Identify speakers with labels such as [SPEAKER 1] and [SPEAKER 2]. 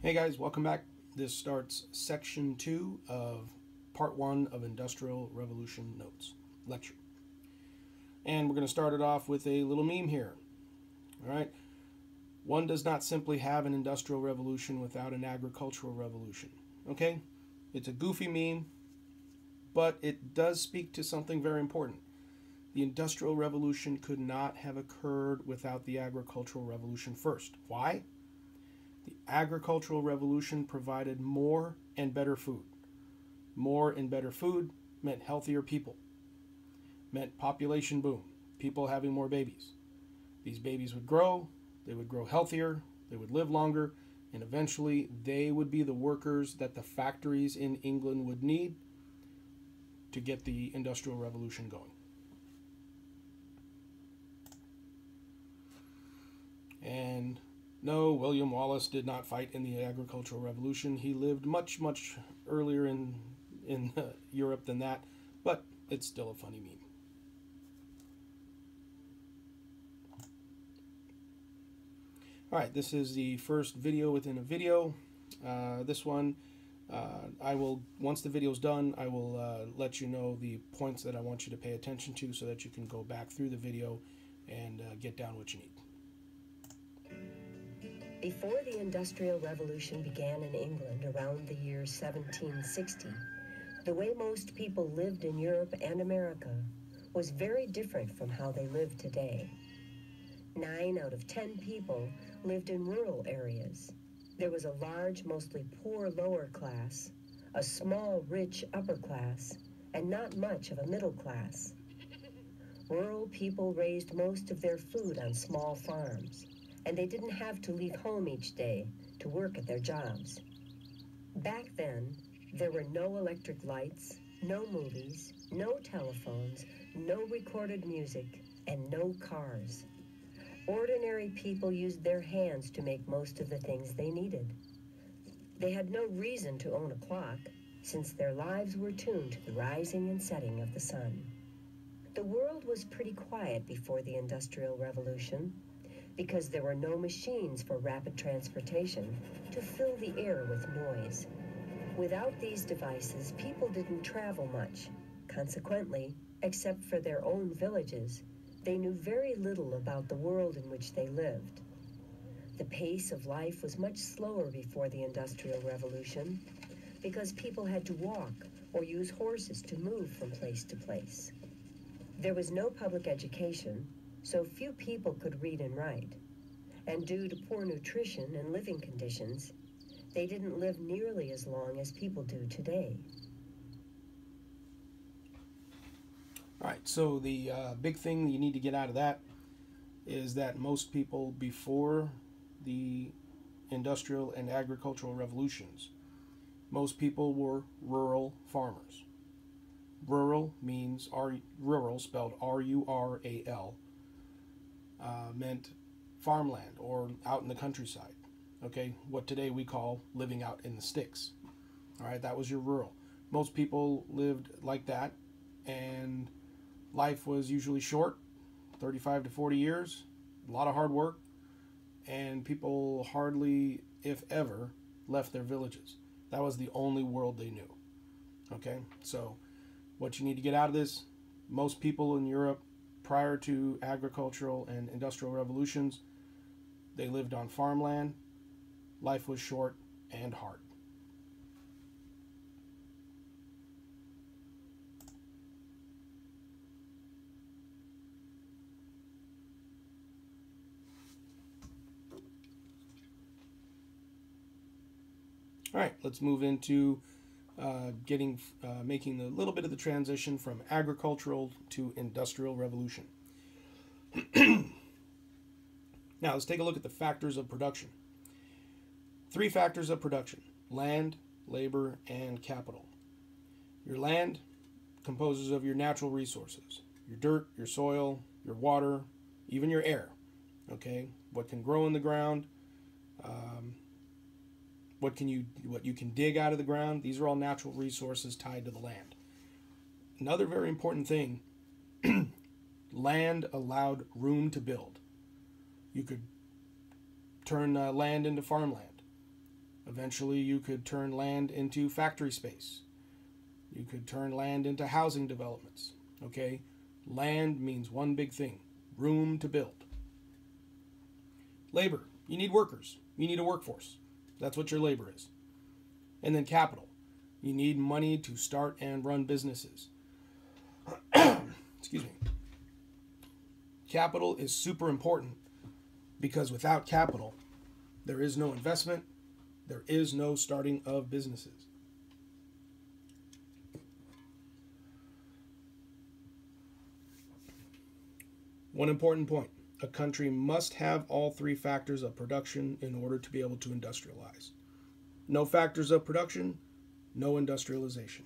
[SPEAKER 1] Hey guys, welcome back. This starts section 2 of part 1 of Industrial Revolution Notes lecture. And we're going to start it off with a little meme here. Alright, one does not simply have an industrial revolution without an agricultural revolution. Okay, it's a goofy meme, but it does speak to something very important. The Industrial Revolution could not have occurred without the Agricultural Revolution first. Why? The Agricultural Revolution provided more and better food. More and better food meant healthier people, meant population boom, people having more babies. These babies would grow, they would grow healthier, they would live longer, and eventually they would be the workers that the factories in England would need to get the Industrial Revolution going. And no, William Wallace did not fight in the Agricultural Revolution. He lived much, much earlier in Europe than that, but it's still a funny meme. All right, this is the first video within a video. This one, I will, once the video's done, I will let you know the points that I want you to pay attention to so that you can go back through the video and get down what you need.
[SPEAKER 2] Before the Industrial Revolution began in England around the year 1760, the way most people lived in Europe and America was very different from how they live today. 9 out of 10 people lived in rural areas. There was a large, mostly poor lower class, a small, rich upper class, and not much of a middle class. Rural people raised most of their food on small farms, and they didn't have to leave home each day to work at their jobs. Back then, there were no electric lights, no movies, no telephones, no recorded music, and no cars. Ordinary people used their hands to make most of the things they needed. They had no reason to own a clock, since their lives were tuned to the rising and setting of the sun. The world was pretty quiet before the Industrial Revolution, because there were no machines for rapid transportation to fill the air with noise. Without these devices, people didn't travel much. Consequently, except for their own villages, they knew very little about the world in which they lived. The pace of life was much slower before the Industrial Revolution, because people had to walk or use horses to move from place to place. There was no public education, so few people could read and write. And due to poor nutrition and living conditions, they didn't live nearly as long as people do today.
[SPEAKER 1] All right, so the big thing you need to get out of that is that most people before the Industrial and Agricultural Revolutions, most people were rural farmers. Rural means, rural spelled R-U-R-A-L, meant farmland or out in the countryside. Okay, what today we call living out in the sticks. All right, that was your rural. Most people lived like that, and life was usually short, 35 to 40 years, a lot of hard work, and people hardly, if ever, left their villages. That was the only world they knew. Okay, so what you need to get out of this, most people in Europe prior to agricultural and industrial revolutions, they lived on farmland. Life was short and hard. All right, let's move into making a little bit of the transition from agricultural to industrial revolution. Now, let's take a look at the factors of production. 3 factors of production: land, labor, and capital. Your land composes of your natural resources, your dirt, your soil, your water, even your air. Okay, what can grow in the ground, what you can dig out of the ground. These are all natural resources tied to the land. Another very important thing, land allowed room to build. You could turn land into farmland. Eventually, you could turn land into factory space. You could turn land into housing developments. Okay? Land means one big thing: room to build. Labor. You need workers. You need a workforce. That's what your labor is. And then capital. You need money to start and run businesses. Excuse me. Capital is super important because without capital, there is no investment, there is no starting of businesses. One important point: a country must have all three factors of production in order to be able to industrialize. No factors of production, no industrialization.